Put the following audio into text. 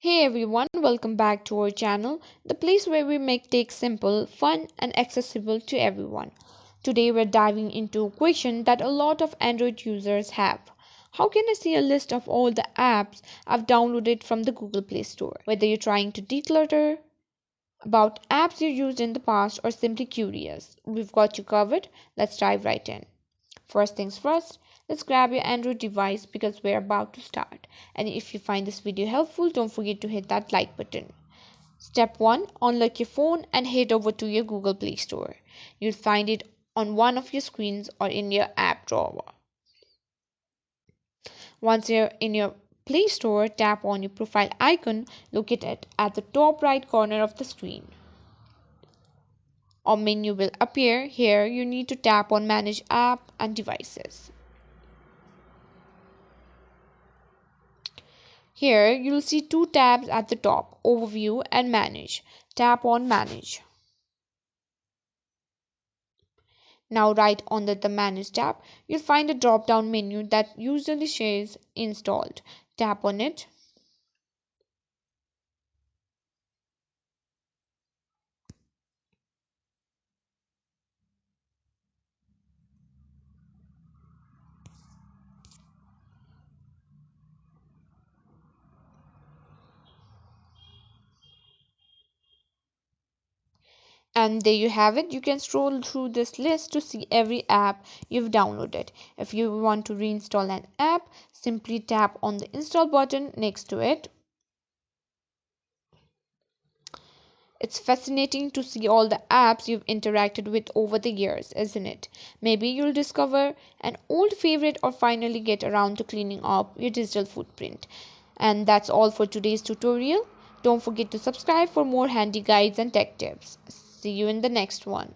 Hey everyone, welcome back to our channel, the place where we make tech simple, fun, and accessible to everyone. Today we're diving into a question that a lot of Android users have. How can I see a list of all the apps I've downloaded from the Google Play Store? Whether you're trying to declutter about apps you used in the past or simply curious, we've got you covered. Let's dive right in. First things first, let's grab your Android device because we're about to start. And if you find this video helpful, don't forget to hit that like button. Step 1, unlock your phone and head over to your Google Play Store. You'll find it on one of your screens or in your app drawer. Once you're in your Play Store, tap on your profile icon located at the top right corner of the screen. A menu will appear. Here you need to tap on Manage App and Devices. Here you'll see two tabs at the top, Overview and Manage. Tap on Manage. Now right under the Manage tab, you'll find a drop-down menu that usually says Installed. Tap on it. And there you have it. You can scroll through this list to see every app you've downloaded. If you want to reinstall an app, simply tap on the Install button next to it. It's fascinating to see all the apps you've interacted with over the years, isn't it? Maybe you'll discover an old favorite or finally get around to cleaning up your digital footprint. And that's all for today's tutorial. Don't forget to subscribe for more handy guides and tech tips. See you in the next one.